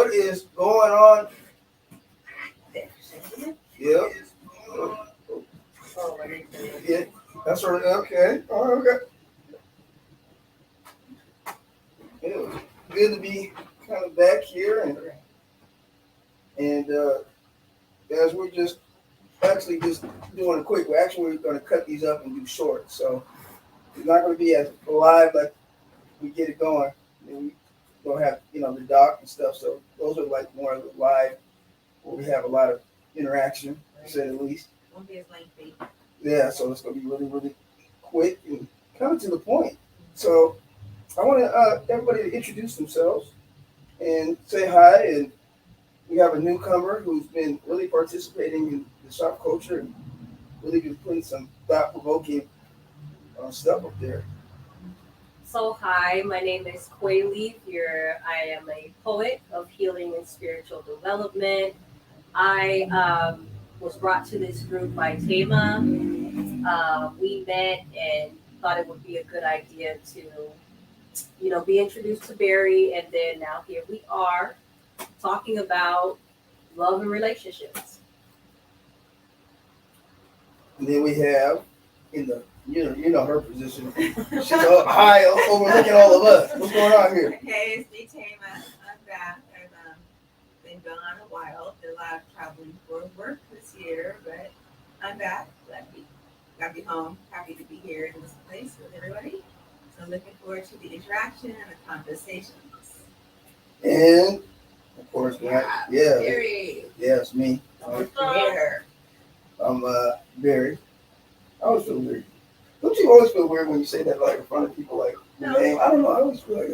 what is going on? Yep. Yeah, that's right. Okay. Oh, okay. Yeah, good to be kind of back here, and guys, we're just actually just doing a quick. We're going to cut these up and do short, so it's not going to be as live like we get it going. We don't have the doc and stuff, so those are like more live where we have a lot of interaction, to say the least. Won't be as lengthy. Yeah, so it's going to be really, really quick and kind of to the point. So I want everybody to introduce themselves and say hi. And we have a newcomer who's been really participating in the shop culture and really been putting some thought-provoking stuff up there. So hi, my name is Quay Leaf. I am a poet of healing and spiritual development. I was brought to this group by Tama. We met and thought it would be a good idea to, be introduced to Barry, and then now here we are talking about love and relationships. And then we have in the her position. She's up high overlooking all of us. What's going on here? Hey, it's Tama. I'm back. I've been gone a while. Did a lot of traveling for work this year, but I'm back. Glad to be home. Happy to be here in this place with everybody. So I'm looking forward to the interaction and the conversations. And of course, Barry. Yes, me. Here. I'm Barry. I always feel weird. Don't you always feel weird when you say that like in front of people, like the name? I don't know. I always feel like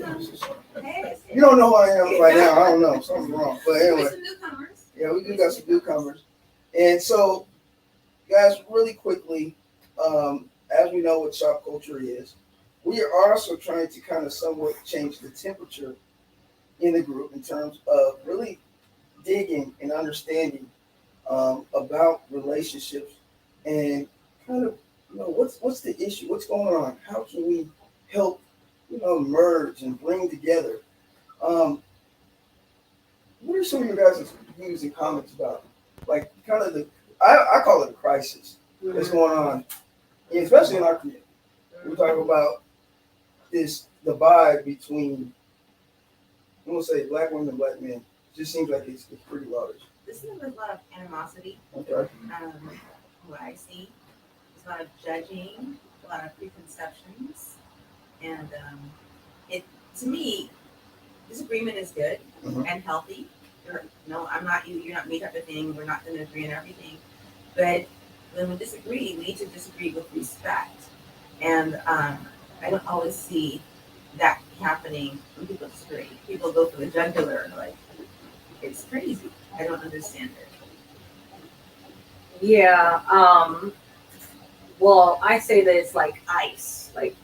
you don't know who I am right now. I don't know. Something's wrong. But anyway, some newcomers. Yeah, we do got some newcomers. And so, guys, really quickly, as we know what shop culture is, we are also trying to kind of somewhat change the temperature in the group in terms of really digging and understanding about relationships and kind of what's the issue, what's going on, how can we help merge and bring together. What are some of your guys' views and comments about like kind of I call it a crisis that's going on, and especially in our community. We're talking about this divide between, I'm gonna say, black women and black men. It just seems like it's pretty large. This is a lot of animosity. Okay. What I see is a lot of judging, a lot of preconceptions, and it to me, disagreement is good and healthy. I'm not you, you're not me type of thing. We're not going to agree on everything, but when we disagree, we need to disagree with respect. And I don't always see that happening when people disagree. People go for the jugular, like it's crazy. I don't understand it. Yeah. Well, I say that it's like ice, like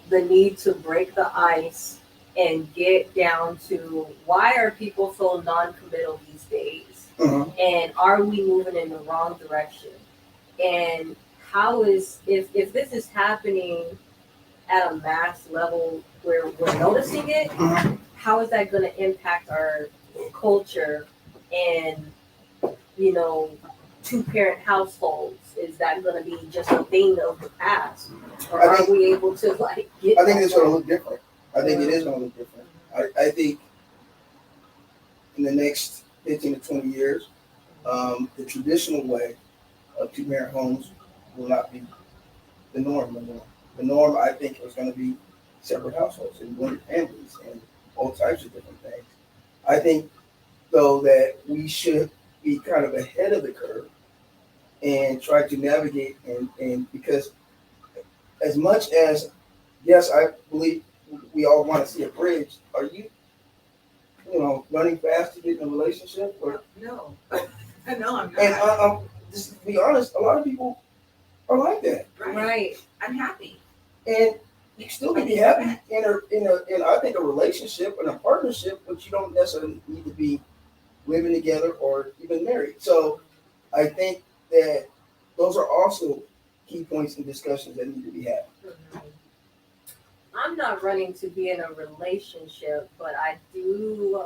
the need to break the ice and get down to why are people so non-committal these days, and are we moving in the wrong direction, and how is if this is happening at a mass level where we're noticing it, how is that going to impact our culture and two-parent households? Is that going to be just a thing of the past, or are we able to get? I think it's going to look different. I think it is going to look different. I think in the next 15 to 20 years, the traditional way of two-parent homes will not be the norm anymore. The norm, I think, is going to be separate households and blended families and all types of different things. I think, though, that we should be kind of ahead of the curve and try to navigate and because as much as, yes, I believe we all want to see a bridge, are you running fast to get in a relationship? Or no, no, I'm not. And just to be honest, a lot of people are like that. Right. I'm happy. And you still can be happy in I think a relationship and a partnership, but you don't necessarily need to be living together or even married. So I think that those are also key points in discussions that need to be had. I'm not running to be in a relationship, but I do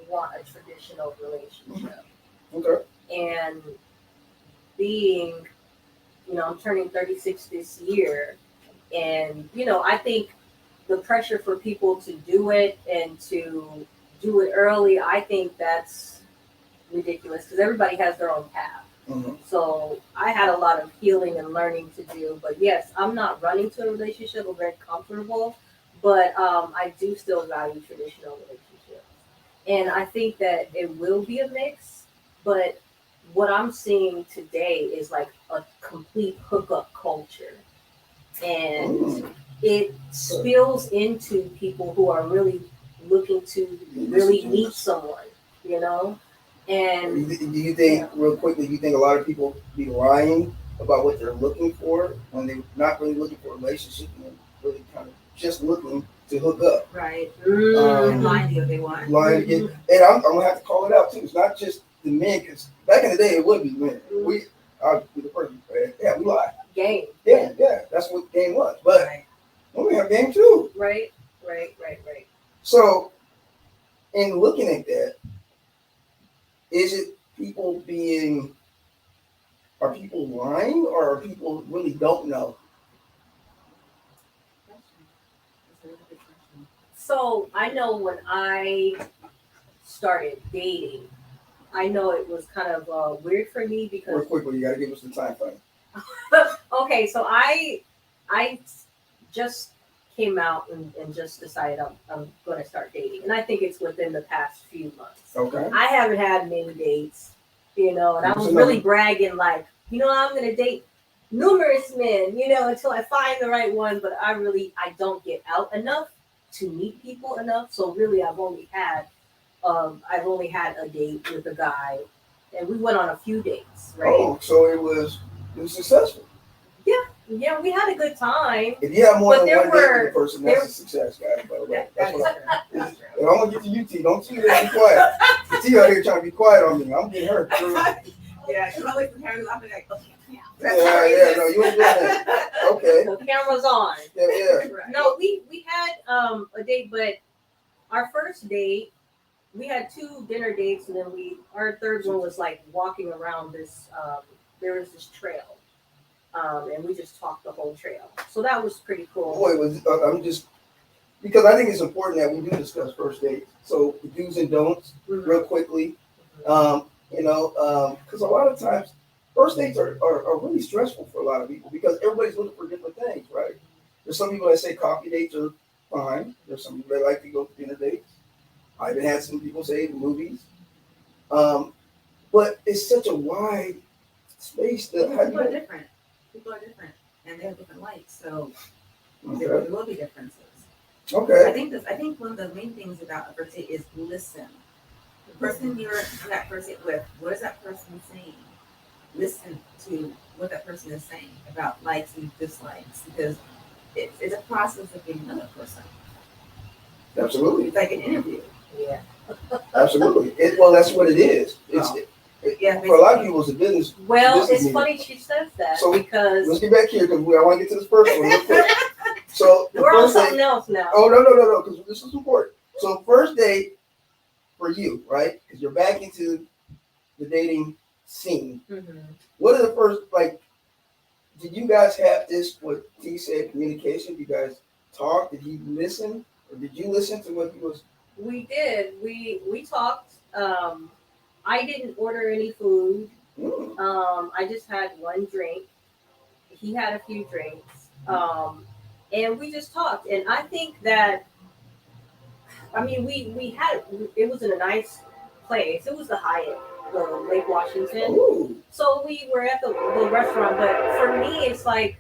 want a traditional relationship. Okay. And being, I'm turning 36 this year, and I think the pressure for people to do it and to do it early, I think that's ridiculous because everybody has their own path. Mm-hmm. So I had a lot of healing and learning to do. But yes, I'm not running to a relationship. I'm very comfortable, but I do still value traditional relationships. And I think that it will be a mix, but what I'm seeing today is like a complete hookup culture. And it spills into people who are really looking to really meet someone, you know? And do you think, real quickly, do you think a lot of people be lying about what they're looking for when they're not really looking for a relationship and really kind of just looking to hook up? Right. And lying to what they want. Lying to get, and I'm gonna have to call it out too. It's not just the men, because back in the day it would be men. I'll be the person. Yeah, we lie. Game. Yeah, that's what game was. But women have game too. Right. So, in looking at that, is it people being? Are people lying, or are people really don't know? So I know when I started dating, I know it was kind of weird for me because. Real quickly, you gotta give us the time frame. Okay, so I just came out and just decided I'm going to start dating, and I think it's within the past few months. Okay. I haven't had many dates, and I was really bragging like, I'm going to date numerous men, until I find the right one. But I don't get out enough to meet people enough. So really, I've only had a date with a guy, and we went on a few dates, right? Oh, so it was successful. Yeah, we had a good time. If you have more than one date with a person, that's a success, guys. By the way, that's what I'm gonna get to you, T. Don't you be quiet. T out here trying to be quiet on me. I'm getting hurt. Yeah, because I wait for Harry. I'm like, okay, yeah. No, you ain't doing that. Okay. The camera's on. Yeah. No, we had a date, but our first date, we had 2 dinner dates, and then our third one was like walking around this. There was this trail. And we just talked the whole trail. So that was pretty cool. Boy, I'm just, because I think it's important that we do discuss first dates. So the do's and don'ts, real quickly. Because a lot of times first dates are really stressful for a lot of people because everybody's looking for different things, right? There's some people that say coffee dates are fine. There's some people that like to go to dinner dates. I even had some people say movies. But it's such a wide space that people are different. People are different, and they have different likes, so there will be differences. Okay. I think one of the main things about a first date is listen. The person you're on that first date with, what is that person saying? Listen to what that person is saying about likes and dislikes, because it's a process of being another person. Absolutely. It's like an interview. Yeah. Absolutely. Well, that's what it is. For a lot of people, it's a business. Well, it's funny she says that, so because let's get back here because I want to get to this first one real quick. So we're on something else now. Oh no, because this is important. So first date for you, right? Because you're back into the dating scene. Mm-hmm. What are the first did you guys have this? What T said, communication. Did you guys talk? Did he listen, or did you listen to what he was? We did. We talked. I didn't order any food. I just had one drink. He had a few drinks. And we just talked. And I think that, it was in a nice place. It was the Hyatt, the Lake Washington. Ooh. So we were at the restaurant. But for me, it's like.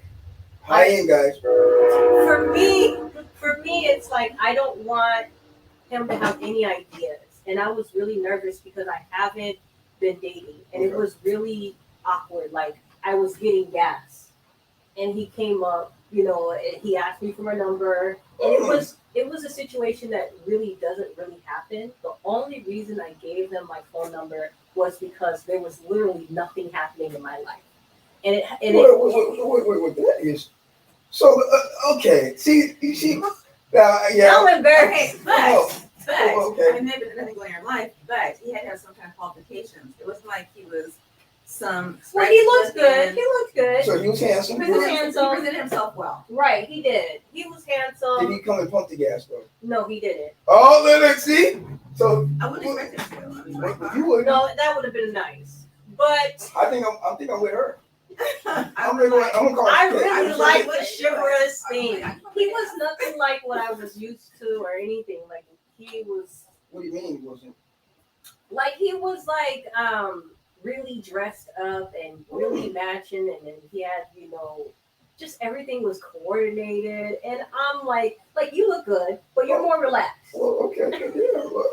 High-end guys. For me, it's like I don't want him to have any ideas. And I was really nervous because I haven't been dating. And it was really awkward. Like, I was getting gas. And he came up, and he asked me for my number. And it was a situation that really doesn't really happen. The only reason I gave him my phone number was because there was literally nothing happening in my life. Wait, that is... So, okay. See... Now I'm embarrassed. But okay. I mean, maybe nothing going on in life, but he had to have some kind of qualifications. It wasn't like he was some. Well, he looked good. He looked good. So he was handsome. He was handsome. He presented himself well. Right, he did. He was handsome. Did he come and pump the gas though? No, he didn't. Oh, let's see. So I wouldn't expect him to. I mean, my you car. would. No, that would have been nice. But I think I'm with her. I I'm would gonna like- I'm gonna call. I it. really I'm like like, the chivalrous I thing. like- He was nothing like what I was used to or anything. Like he was What do you mean he wasn't? like really dressed up and really matching, and then he had, just everything was coordinated, and I'm like you look good, but you're more relaxed. Well, okay. Yeah. Well,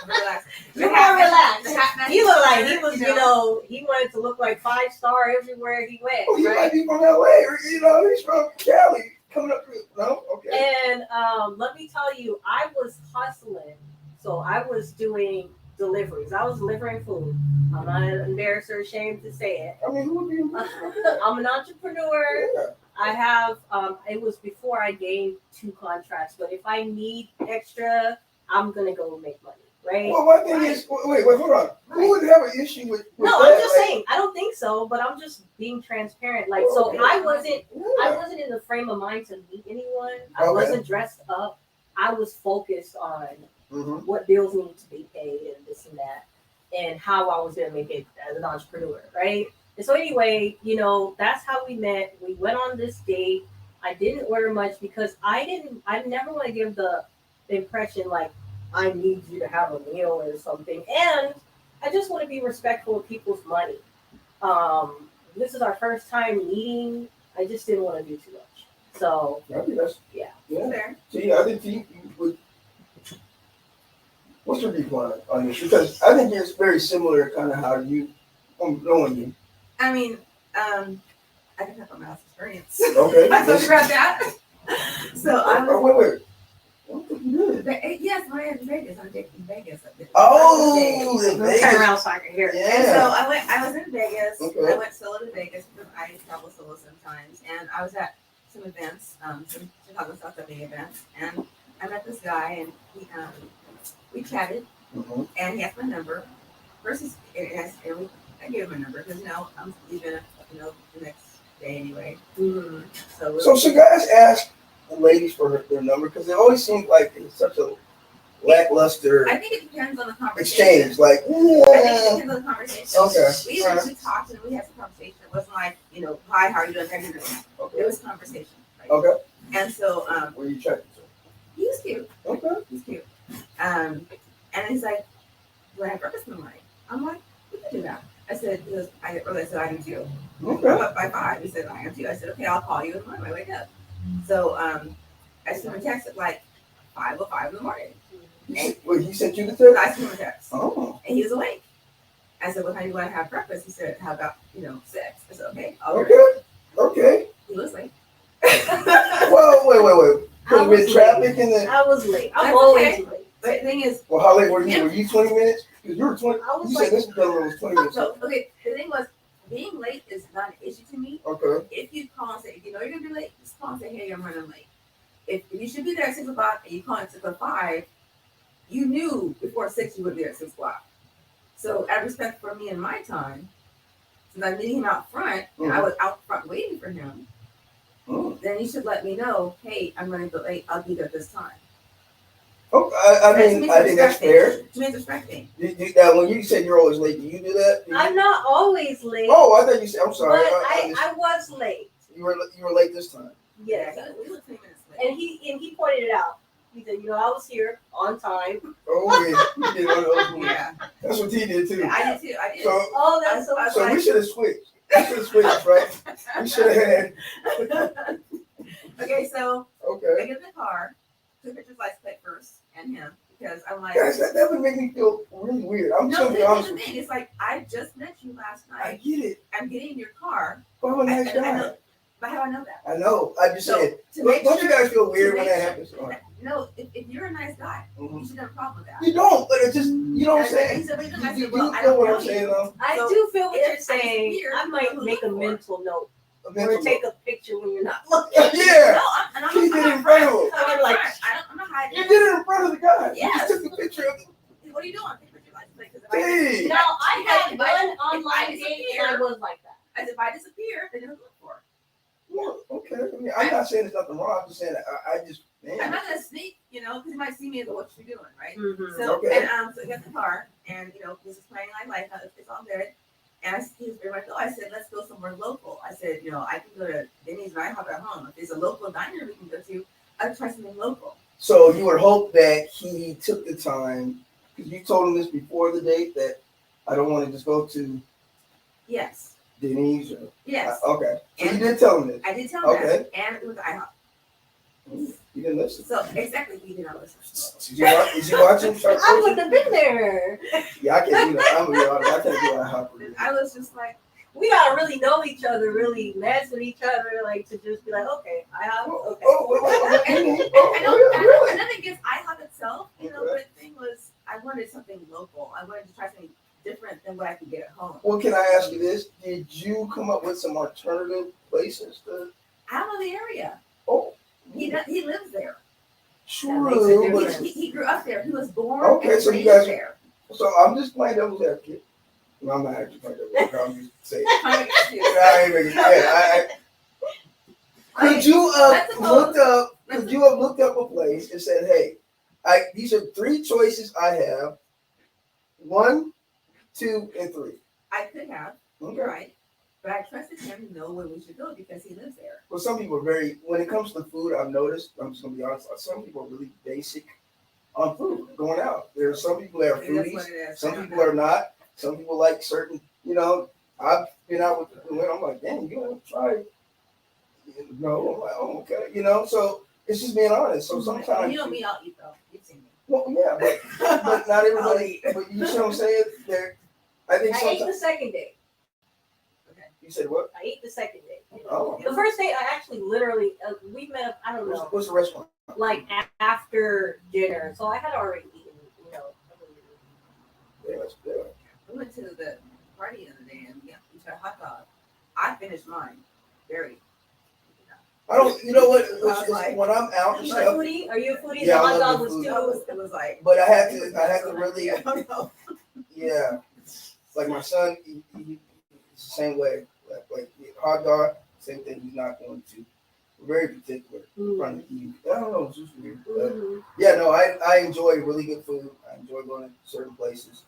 Relax. You're The more hat match- relaxed. the hat match He looked like he shirt, was, he wanted to look like 5-star everywhere he went, oh, he might right? be from LA, or he's from Cali. Coming up. No, okay. And let me tell you, I was hustling. So I was doing deliveries. I was delivering food. I'm not embarrassed or ashamed to say it. I mean, who would be? I'm an entrepreneur. Yeah. I have, it was before I gained 2 contracts, but if I need extra, I'm going to go make money, right? Well, my thing is, wait, hold on. Who would have an issue with No, that? I'm just saying, I don't think so, but I'm just being transparent. Like, so Okay. I wasn't Yeah. in the frame of mind to meet anyone. I Okay. wasn't dressed up. I was focused on Mhm. what bills needed to be paid and this and that, and how I was going to make it as an entrepreneur, right? And so anyway, that's how we met. We went on this date. I didn't order much because I never want to give the impression like I need you to have a meal or something. And I just want to be respectful of people's money. This is our first time meeting. I just didn't want to do too much. So I think that's yeah. There. See, I think you would. What's your viewpoint on this? Because I think it's very similar, kind of how you, knowing you. I mean, I can talk about my last experience. Okay. I talked about that. So I was. Wait. What the you did? Yes, when I was in Vegas. I did in Vegas. Oh, Turn the Vegas. around so I can hear it. And so Yeah. I was in Vegas. Okay. I went solo to Vegas because I travel solo sometimes. And I was at some events, some Chicago South Bay events. And I met this guy and we chatted Mhm. and he asked my number. First, I gave him my number because, I'm leaving, the next day anyway. Mhm. So should guys ask the ladies for their number? Because it always seems like it's such a lackluster I think it depends on the conversation. exchange. Like, I think it yeah. depends on the conversation. Okay. We actually talked and we had some conversation. It wasn't like, hi, how are you doing? How are you doing? It Okay. was conversation. Right? Okay. And so Where you checking? he was cute. Okay. He's cute. And he's like, do I have breakfast in the morning? I'm like, we can do that. I said, I am too. Okay. Up by 5. He said, I am too. I said, okay, I'll call you in the morning when I wake up. So I sent him a text at like 5:05 in the morning. Wait, he sent you the text? I sent him a text. Oh. And he was awake. I said, well, how do you want to have breakfast? He said, how about, 6? I said, okay. Okay. He was late. Well, wait. I With was traffic and the. I was late. I'm That's always okay. late. But the thing is, Well, how late were you? Were you 20 minutes? Because you were 20. I was You like- said this gentleman was 20 minutes. so, okay, the thing was, being late is not an issue to me. Okay. If you call and say, if you know you're going to be late, just call and say, hey, I'm running late. If you should be there at 6 o'clock and you call at 6:05, you knew before 6 you would be there at 6 o'clock. So, out of respect for me and my time, since I'm meeting him out front and I was out front waiting for him, then you should let me know, hey, I'm running late, I'll be there at this time. Oh, I mean, I think that's fair. To me, it's respecting. When you said you're always late, do you do that? Do you- I'm not always late. Oh, I thought you said. I'm but sorry. I was late. You were late this time. Yes. We were 20 minutes late. And he pointed it out. He said, I was here on time. Oh yeah, you did one of those moves. Yeah. That's what he did too. Yeah, I did too. I did. So, Oh, that's so I- so funny. we should have switched. We should have switched, right? We should have had. Okay, so I Okay. get in the car, took pictures license plate first and him because I'm like, Guys, that would make me feel really weird. I'm no, just gonna be here's honest the with thing. you. It's like I just met you last I night. get it. I'm getting in your car. But I'm a nice I guy. know, but how do I know that? I know. I just So, said. to make Don't you sure- guys feel weird to when make that sure- happens? All right. No, if you're a nice guy, Mhm. you should have a problem with that. You don't, but it's just you know what I'm He saying. said, but you're nice. You Well, I feel don't what know I'm saying, you. though. I So, do feel what it's you're just saying. weird I might to make a look for. mental note. a Or mental take note. a picture when you're not looking. Yeah. No, I'm not. She did it in I'm front of not him. I'm Like- I'm not hiding. You did it in front of the guy. You Yes. just took a picture of him. What are you doing? Take a picture of your license plate, 'cause if Hey. No, I had If I- one if I online date disappear- and I was like that. As if I disappear, then you'll look for it. Well, okay. I mean, I'm not saying there's nothing wrong. I'm just saying I just, I'm man. not gonna sneak, because you might see me as what you're doing, right? Mm-hmm. So Okay. and so we got the car, and this is playing my life. It's all good. And he was very much, I said, let's go somewhere local. I said, I can go to Denny's and IHOP at home. If there's a local diner we can go to, I'd try something local. So you would hope that he took the time, because you told him this before the date, that I don't want to just go to Yes. Denny's or Yes. okay. So And you did tell him this. I did tell him Okay. that. And it was IHOP. You didn't listen. So exactly, he did not listen. Is he watching? I wouldn't have been there. Yeah, I can't do that. I'm gonna be honest. I can't do IHOP. I was just like, We gotta really know each other, really mess with each other, like to just be like, okay, I have okay. and then it gets IHOP itself, but the thing was, I wanted something local. I wanted to try something different than what I could get at home. Well, can I ask you this? Did you come up with some alternative places to? I don't know the area. Oh, He lives there. true. makes a difference. But, He grew up there. He was born Okay, and so you raised guys- there. so I'm just playing devil's advocate. No, I'm not actually playing devil's advocate. I'm just saying. Trying to get you. I ain't making- Could you Let's have suppose- looked up a place and said, hey, these are three choices I have. 1, 2, and 3. I could have. Okay. You're right. But I trusted him to know where we should go because he lives there. Well, some people are when it comes to food, I've noticed, I'm just gonna be honest, some people are really basic on food going out. There are some people that are Maybe that's foodies, what it is. some people are not. Some people like certain, I've been out with people and I'm like, dang, you want to try? No, I'm like, oh, okay, so it's just being honest. So sometimes, You know me, I'll eat though. You've seen me. well, yeah, but not everybody, but you see what I'm saying? I think I ate sometimes, the second day. you said what? I ate the second day. Oh, The first day, I actually literally we met up. I don't know, what's the restaurant? like after dinner. So I had already eaten. Yeah, that's good. We went to the party the other day and we tried hot dog. I finished mine. Very. I don't, you know what? was like- When I'm out and You a stuff, foodie? Are you a foodie? Yeah, the I hot love dog the was food. too. It was like. but I had to really, I don't know. yeah. Like my son, he's the same way. Like hot dog, same thing. He's not going to. Very particular. Trying to eat. I don't know. It's just weird. But Mhm. yeah, no, I enjoy really good food. I enjoy going to certain places.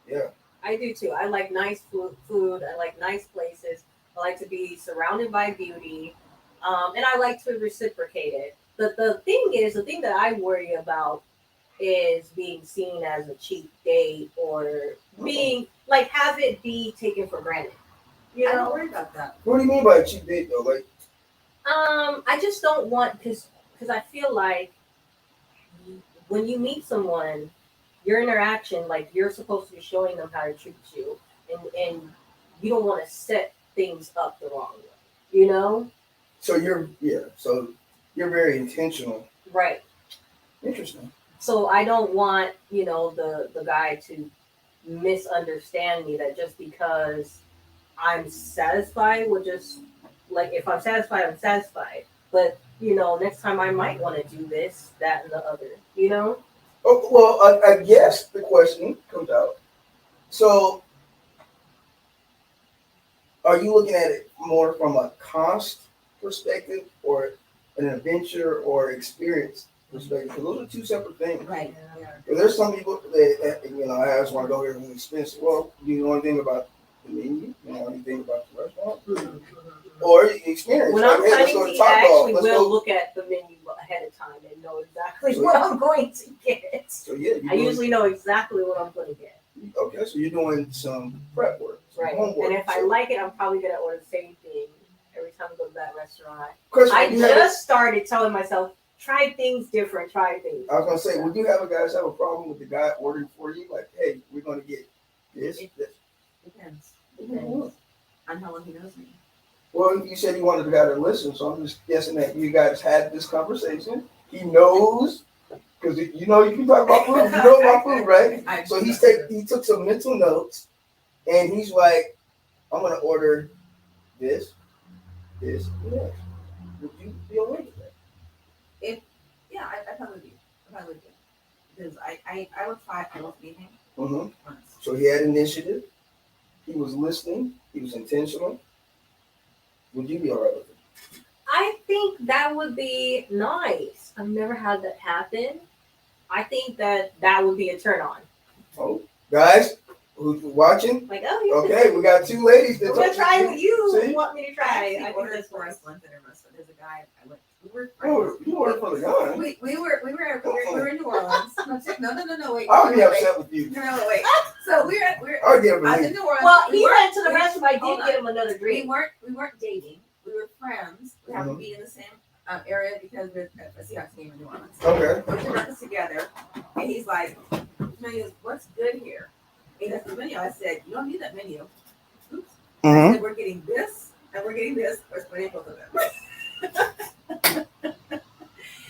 Yeah. I do too. I like nice food. I like nice places. I like to be surrounded by beauty, and I like to reciprocate it. But the thing that I worry about is being seen as a cheap date or being like have it be taken for granted. You I don't know, worry about that. What do you mean by a cheap date though? Like, I just don't want because I feel like when you meet someone, your interaction, like you're supposed to be showing them how to treat you, and you don't want to set things up the wrong way, so you're very intentional. Right. Interesting. So I don't want, the guy to misunderstand me that just because I'm satisfied with just like if I'm satisfied, I'm satisfied. But next time I might want to do this, that, and the other, Oh, well, I guess the question comes out. So, are you looking at it more from a cost perspective or an adventure or experience perspective? Because those are two separate things. Right. But there's some people that I just want to go here and it's expensive. Well, do you know anything about the menu? You know anything about the restaurant? Or experience? When Like, I'm hey, let's planning go to to eat, Top I Dog. actually Let's will go. look at the menu ahead of time and know exactly So- what I'm going to get. So yeah, I usually know exactly what I'm going to get. Okay, so you're doing some prep work, some Right. homework. And if I So- like it, I'm probably going to order the same thing every time I go to that restaurant. Question, I would you have just started telling myself, try things different, try things. I was gonna say, would you have guys have a problem with the guy ordering for you? Like, hey, we're gonna get this. Depends. Mhm. On how long he knows me. Well, you said you wanted the guy to listen, so I'm just guessing that you guys had this conversation. He knows, because you can talk about food. You know about food, right? So he took some mental notes, and he's like, I'm gonna order this, is yes. Would you be alright with that? Yeah, I probably do. I probably do. Because I would try almost anything Mm-hmm. once. So he had initiative. He was listening. He was intentional. Would you be alright with it? I think that would be nice. I've never had that happen. I think that would be a turn on. Oh, guys, who's watching? Like, oh, you Okay, we got two ladies that I'm gonna try what you See? want me to I try. actually I think ordered that's for nice. us lunch dinner. So there's a guy I went. We were Oh, friends. you ordered for the guy. We were in New Orleans. No, wait. I would be wait, upset with you. No, wait. So we're I would get him I was to in leave. New Orleans. Well, We he weren't- went to the we- restroom. I hold did on. get him another drink. We weren't dating. We were friends. We happened to be in the same area because we're at a Seahawks game in New Orleans. Okay. We took breakfast together, and he's like, "What's good here?" He has the menu. I said, "You don't need that menu." Oops. I said, "We're getting this, and we're getting this. We're splitting both of them."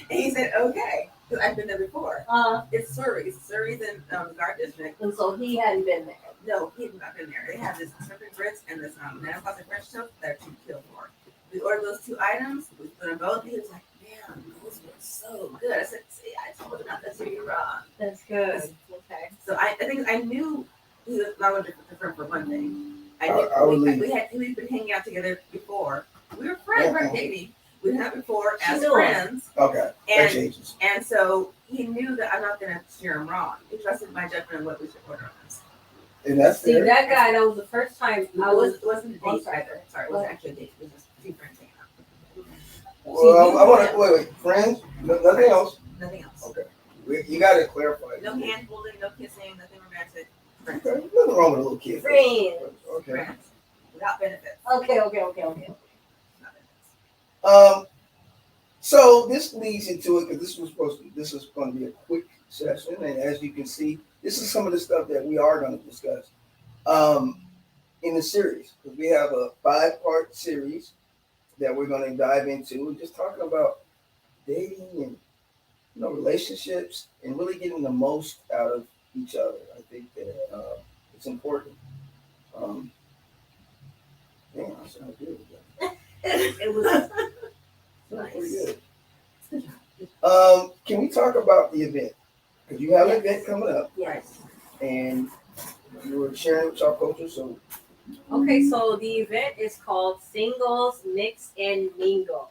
And he said, "Okay," because I've been there before. It's Surrey's in Guard District. And so he hadn't been there. No, he had not been there. They have this shrimp and grits and this banana pasta French toast that are 2 kill for. We ordered those 2 items. We put them both. He was like, "Man, those were so good." I said, "See, I told you not to do you wrong." That's good. Okay. So I think I knew he was not going to different for one thing. I would leave. We've been hanging out together before. We were friends, we weren't dating. We met before She as knew friends. Okay. That And changes. and so he knew that I'm not going to steer him wrong. He trusted my judgment on what we should order on this. And that's See, fair. that guy, that was the first time I was. It wasn't a I'm date sorry. either. Sorry, it wasn't actually a date. It was just 2 friends hanging out. Well, I want to wait. Friends, nothing else. Nothing else. Okay. You got to clarify. No hand holding, no kissing, nothing romantic. Friends. Okay. Nothing wrong with a little kid. Friends. Okay. Friends. Without benefits. Okay. Not benefits. So this leads into it because this is going to be a quick session, and as you can see, this is some of the stuff that we are going to discuss in the series, because we have a 5-part series that we're going to dive into, and just talking about dating and relationships and really getting the most out of each other. I think that it's important. Damn, I sound good. It was Pretty nice. good. Can we talk about the event? Because you have an event coming up, Yes. and you were sharing with Shopkulture, so Okay, so the event is called Singles Mix and Mingle.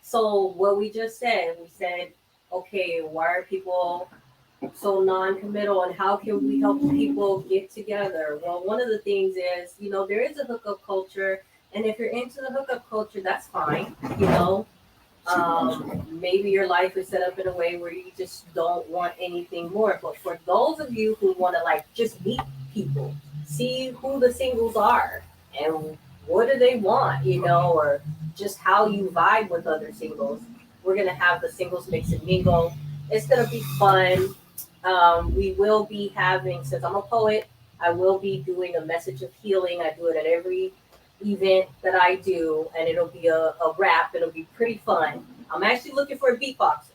So what we just said, we said, okay, why are people so non-committal and how can we help people get together? Well, one of the things is, there is a hookup culture, and if you're into the hookup culture, that's fine, maybe your life is set up in a way where you just don't want anything more. But for those of you who want to just meet people, see who the singles are and what do they want, or just how you vibe with other singles. We're gonna have the Singles Mix and Mingle. It's gonna be fun. We will be having, since I'm a poet, I will be doing a message of healing. I do it at every event that I do, and it'll be a rap. It'll be pretty fun. I'm actually looking for a beatboxer.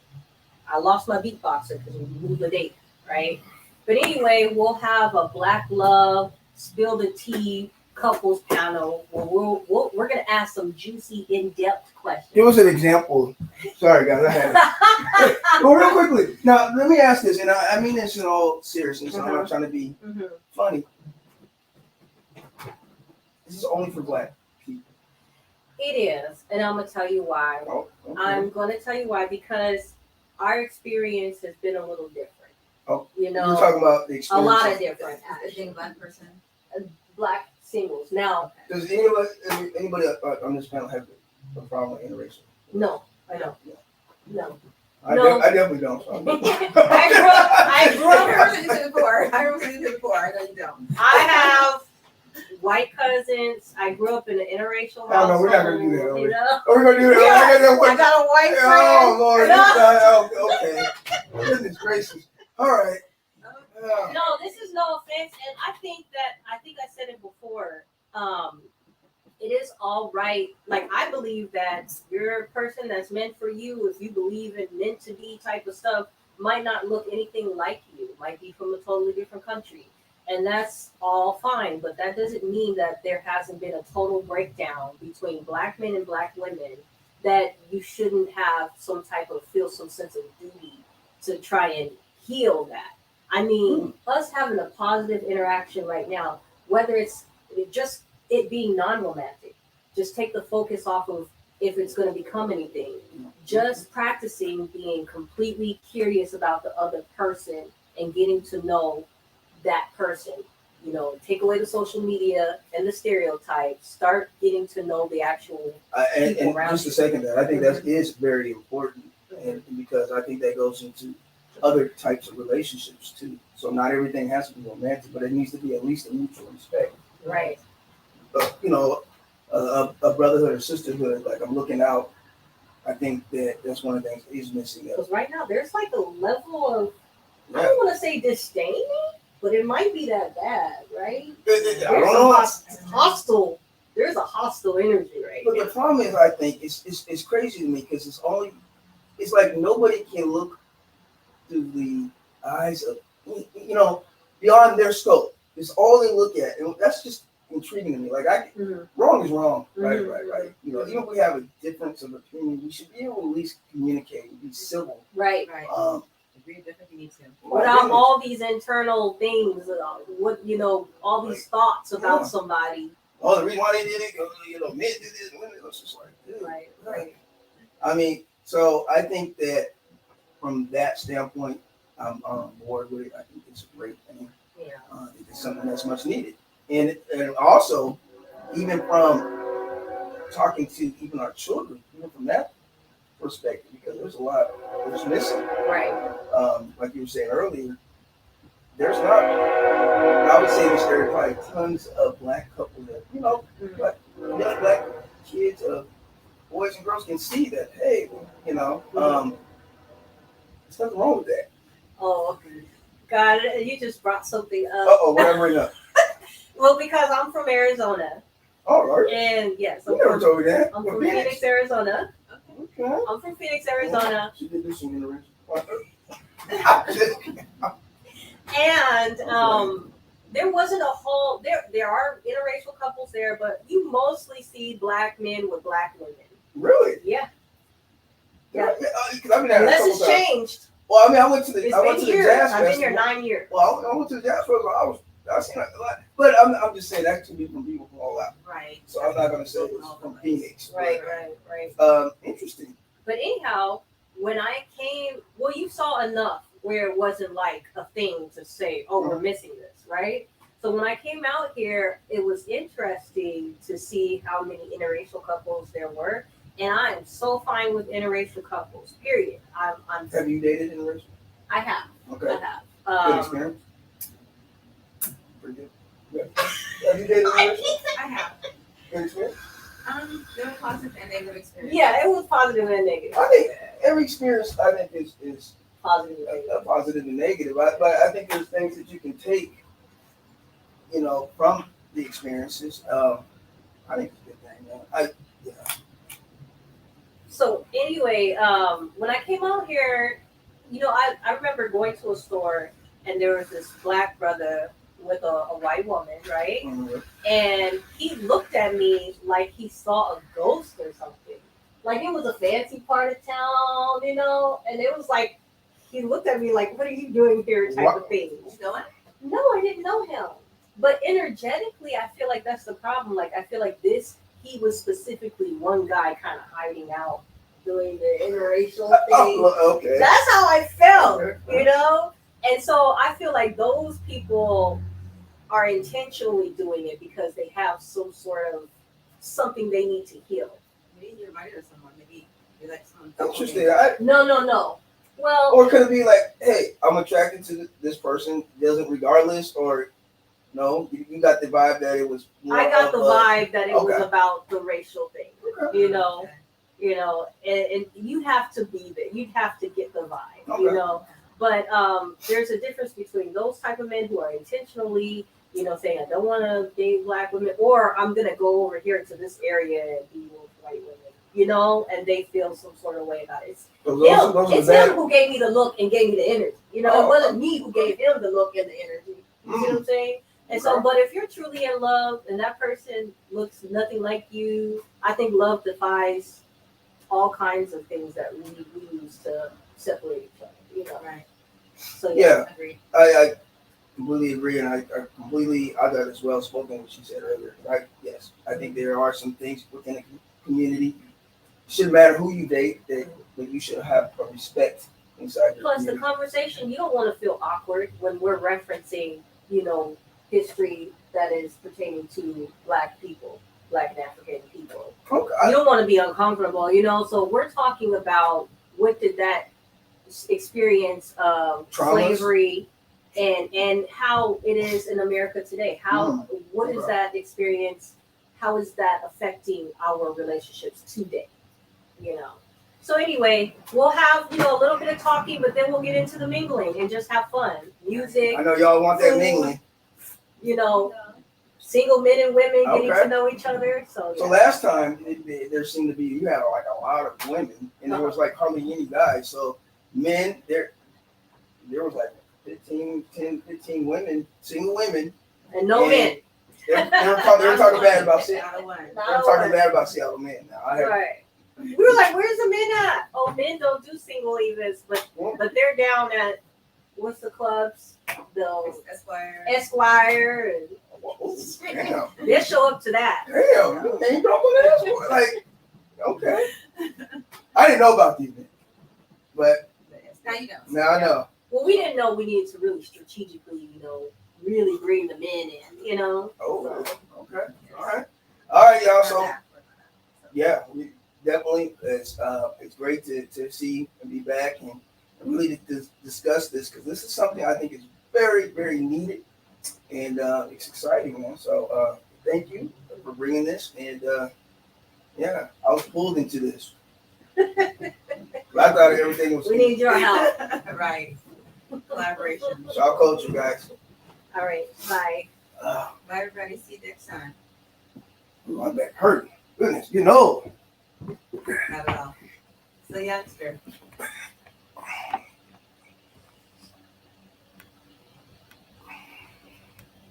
I lost my beatboxer because we moved the date, right? But anyway, we'll have a Black Love, Spill the Tea couples panel where we're going to ask some juicy, in-depth questions. give us an example. Sorry, guys, I had it. Well, real quickly, now let me ask this, and I mean this in all seriousness. I'm not trying to be funny. This is only for Black people. It is, and I'm going to tell you why. Oh, okay. I'm going to tell you why, because our experience has been a little different. Oh, you're talking about the experience. A lot of different. Is being a Black person? Black singles. Now, Does anybody on this panel have a problem with interracial? no, I don't. No. I definitely don't. So I grew up. I remember saying this before. I know you don't. I have white cousins. I grew up in an interracial household. Oh, no, we're not gonna do that, are we? You know? We're gonna do that. I got a white friend. Oh Lord, okay. Goodness gracious. All right. No, this is no offense, and I think I said it before. It is all right. Like, I believe that you're a person that's meant for you. If you believe in meant to be type of stuff, might not look anything like you. Might be from a totally different country, and that's all fine, but that doesn't mean that there hasn't been a total breakdown between black men and black women, that you shouldn't have some type of feel some sense of duty to try and heal that. I mean, us having a positive interaction right now, whether it's just it being non-romantic, just take the focus off of if it's going to become anything. Just practicing being completely curious about the other person and getting to know that person. You know, take away the social media and the stereotypes. Start getting to know the actual people and around just you. to second that, I think that is very important, and because I think that goes into other types of relationships too. So not everything has to be romantic, but it needs to be at least a mutual respect. Right. You know, a brotherhood or sisterhood. Like I'm looking out. I think that's one of the things he's missing. Because right now there's like a level of, I don't want to say disdain, but it might be that bad, right? I don't know. Hostile. There's a hostile energy right But now. the problem is, I think it's crazy to me because it's like nobody can look through the eyes of beyond their scope. It's all they look at, and that's just intriguing to me. Like wrong is wrong, right. You know, even if we have a difference of opinion, we should be able to at least communicate and be civil. Right. Agree with if you need to. Without all these internal things, all these thoughts about somebody. Oh, the reason why they did it, men did this, women. It's just like, dude. Right. I mean, so I think that from that standpoint, I'm on board with it. I think it's a great thing. Yeah. I think it's something that's much needed. And also, even from talking to even our children, even from that perspective, because there's a lot that's missing. Right. Like you were saying earlier, there's not, I would say there are probably tons of black couples that, like young black kids, boys and girls can see that, hey, there's nothing wrong with that. Oh, God, you just brought something up. Whatever enough. Well, because I'm from Arizona. All right. And yes, You never told me that. I'm from Phoenix, Arizona. Okay. I'm from Phoenix, Arizona. She did do some intervention. And there wasn't a whole there are interracial couples there, but you mostly see black men with black women. Really? Yeah. Unless it's changed. Well, I mean, I went to the It's jazz I've festival. been here 9 years. Well, I went to the jazz festival. I seen a lot, but I'm just saying that could be from people from all out. Right. So I'm not going to say it's from Phoenix. Right. Interesting. But anyhow, when I came, well, you saw enough where it wasn't like a thing to say, oh, we're missing this, right? So when I came out here, it was interesting to see how many interracial couples there were. And I am so fine with interracial couples, period. I'm Have you dated interracial? I have. Okay. I have. Good experience? Pretty good. Yeah. Have you dated interracial? I have. Good experience? There were positive and negative experiences. Yeah, it was positive and negative. I think every experience, is Positive. a positive and negative. But I think there's things that you can take, from the experiences. I think it's a good thing, man. So anyway, when I came out here, I remember going to a store and there was this black brother with a white woman, right? Mm-hmm. And he looked at me like he saw a ghost or something. Like it was a fancy part of town, and it was like, he looked at me like, what are you doing here type of thing. You know what? No, I didn't know him. But energetically, I feel like that's the problem. Like, I feel like he was specifically one guy kind of hiding out, doing the interracial thing. Okay. That's how I felt, Okay. And so I feel like those people are intentionally doing it because they have some sort of something they need to heal. Maybe you're invited to someone. Maybe you're like someone. Interesting. No. Well, Or could it be like, hey, I'm attracted to this person, doesn't regardless, or no? You got the vibe that it was. I got the vibe that it was Okay. about the racial thing, Okay. and you have to be there. You'd have to get the vibe, Okay. But there's a difference between those type of men who are intentionally, saying, I don't want to date black women, or I'm going to go over here to this area and be with white women, and they feel some sort of way about it. It's him who gave me the look and gave me the energy. It wasn't me who gave him the look and the energy. You see what I'm saying? And so, but if you're truly in love and that person looks nothing like you, I think love defies all kinds of things that we use to separate each other. You know, Right. so Yeah, Agreed. I completely agree, and I completely I got as well spoken what she said earlier. Right? Yes, I think there are some things within a community. Shouldn't matter who you date, that you should have a respect inside your plus the community. conversation, you don't want to feel awkward when we're referencing, you know, history that is pertaining to Black people, Black and African people. Okay. You don't want to be uncomfortable, you know. So we're talking about what did that experience of Traumas. slavery and how it is in America today. How what is Okay. that experience? How is that affecting our relationships today? You know. So anyway, we'll have, you know, a little bit of talking, but then we'll get into the mingling and just have fun. Music, I know y'all want that food, mingling. you know, single men and women getting Okay. to know each other. So, So yeah. last time there seemed to be you had like a lot of women and there was like hardly any guys. So men there was like 15 women, single women. And no and men. They were talking bad about Not a one. they were talking bad about Seattle men. Now I had Right. We were like, where's the men at? Oh, men don't do single events, but they're down at what's the clubs? The Esquire. Esquire, and oh, damn. they'll show up to that. Damn, you name dropping that boy. Like, okay. I didn't know about these men. But Now you know. now I know. Well, we didn't know we needed to really strategically, you know, really bring the men in, you know. Oh, okay. All right, y'all. So yeah, we definitely it's great to see and be back and really to discuss this because this is something I think is very, very needed and it's exciting, man. So thank you for bringing this and yeah, I was pulled into this. I thought everything was We need your help. Right. Collaboration. Shopkulture, guys. All right, bye. Bye, everybody. See you next time. My back hurting. Goodness, you know. Not at all. So, youngster.